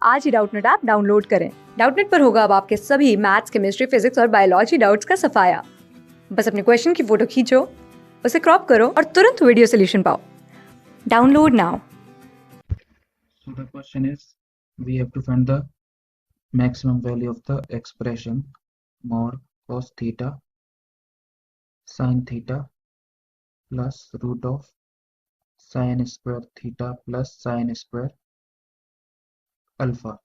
आज ही Doubtnut app download करें। Doubtnut पर होगा अब आपके सभी मैथ्स, केमिस्ट्री, फिजिक्स और बायोलॉजी डाउट्स का सफाया। बस अपने क्वेश्चन की फोटो खींचो, उसे क्रॉप करो और तुरंत वीडियो सोल्यूशन पाओ। Download now. So the question is, we have to find the maximum value of the expression mod cos theta sin theta plus root of sin square theta plus sin square alpha.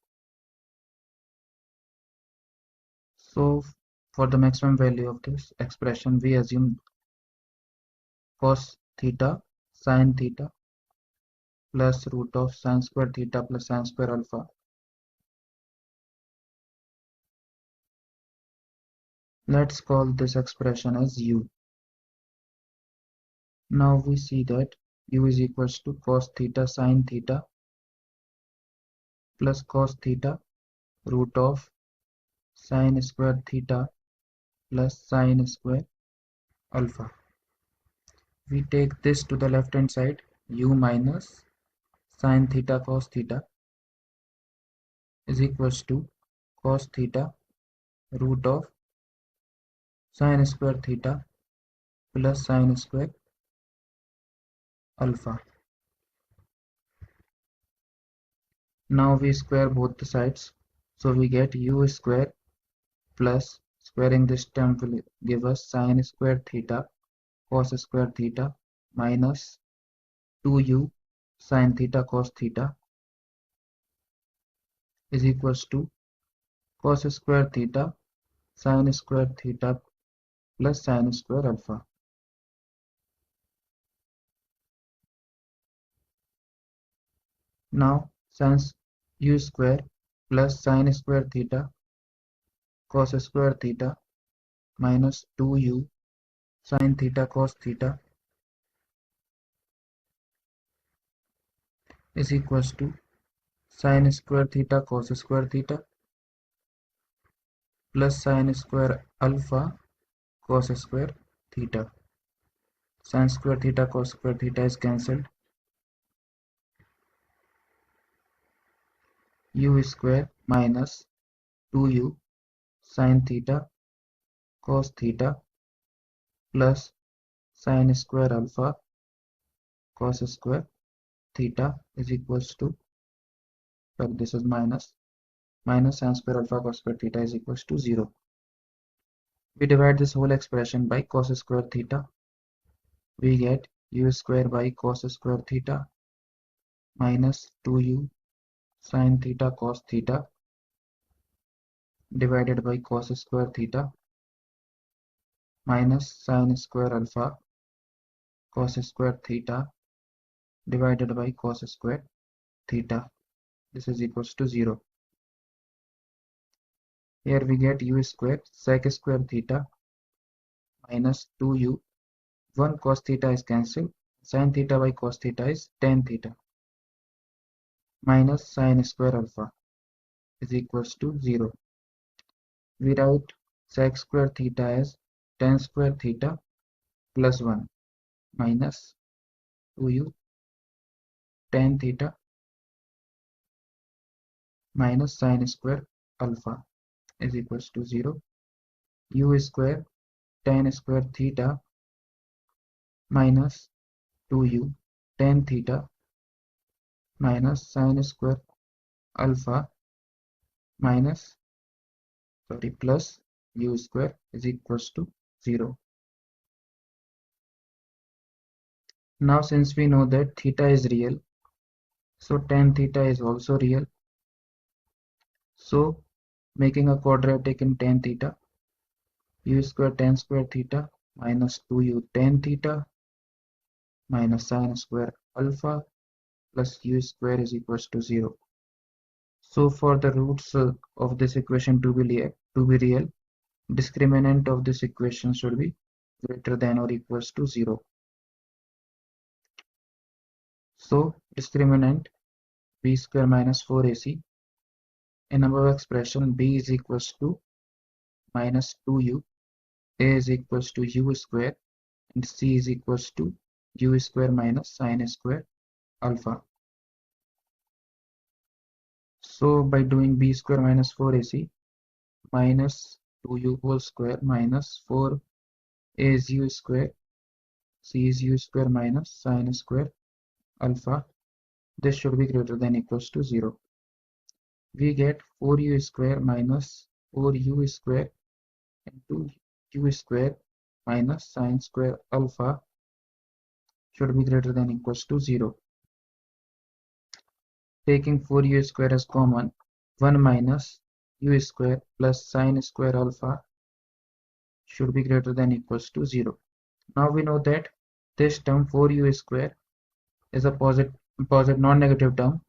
So for the maximum value of this expression, we assume cos theta sin theta plus root of sin square theta plus sin square alpha. Let's call this expression as u. Now we see that u is equals to cos theta sin theta plus cos theta root of sin square theta plus sin square alpha. We take this to the left hand side, u minus sin theta cos theta is equals to cos theta root of sin square theta plus sin square alpha. Now we square both the sides, so we get u square plus squaring this term will give us sin square theta cos square theta minus 2u sin theta cos theta is equals to cos square theta sin square theta plus sin square alpha. Now sin u square plus sin square theta cos square theta minus 2u sin theta cos theta is equals to sin square theta cos square theta plus sin square alpha cos square theta. Sin square theta cos square theta is cancelled. U square minus 2u sin theta cos theta plus sin square alpha cos square theta is equals to, but this is minus sin square alpha cos square theta is equals to 0. We divide this whole expression by cos square theta. We get u square by cos square theta minus 2u sin theta cos theta divided by cos square theta minus sin square alpha cos square theta divided by cos square theta. This is equals to 0. Here we get u square sec square theta minus 2u. 1 cos theta is cancelled. Sin theta by cos theta is tan theta minus sin square alpha is equals to 0. We write sec square theta as tan square theta plus 1 minus 2u tan theta minus sin square alpha is equals to 0. U square tan square theta minus 2u tan theta minus sin square alpha minus plus u square is equals to 0. Now since we know that theta is real, so tan theta is also real. So making a quadratic in tan theta, u square tan square theta minus 2u tan theta minus sin square alpha plus u square is equals to 0. So for the roots of this equation to be real, discriminant of this equation should be greater than or equals to 0. So discriminant b square minus 4ac. In above expression, b is equals to minus 2u, a is equals to u square, and c is equals to u square minus sin square alpha. So by doing b square minus 4ac minus 2u whole square minus 4a is u square, c is u square minus sin square alpha, this should be greater than equals to 0. We get 4u square minus 4u square into u square minus sin square alpha should be greater than equals to 0. Taking 4u square as common, 1 minus u square plus sin square alpha should be greater than equals to 0. Now we know that this term 4u square is a positive non-negative term,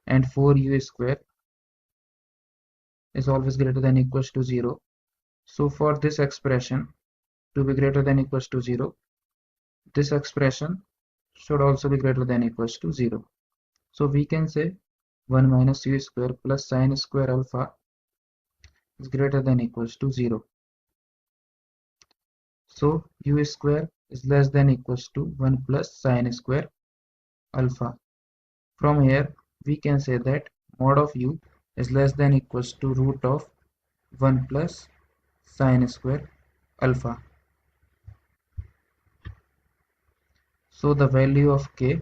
and 4u square is always greater than equals to 0. So for this expression to be greater than equals to 0, this expression should also be greater than equals to 0. So we can say 1 minus u square plus sin square alpha is greater than equals to 0. So u square is less than equals to 1 plus sin square alpha. From here we can say that mod of u is less than equals to root of 1 plus sin square alpha. So the value of k,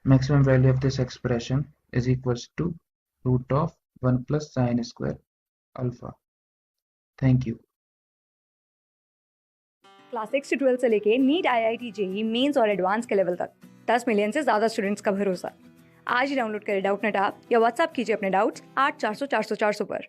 maximum value of this expression, is equals to root of 1 plus sin square alpha. Thank you. Class 6 से 12 से लेके NEET IIT JEE mains और advance के level तक 10 million से ज़्यादा students का भरोसा। आज ही डाउनलोड करें डाउटनट ऐप या व्हाट्सएप कीजिए अपने डाउट्स 8400 400 400 पर।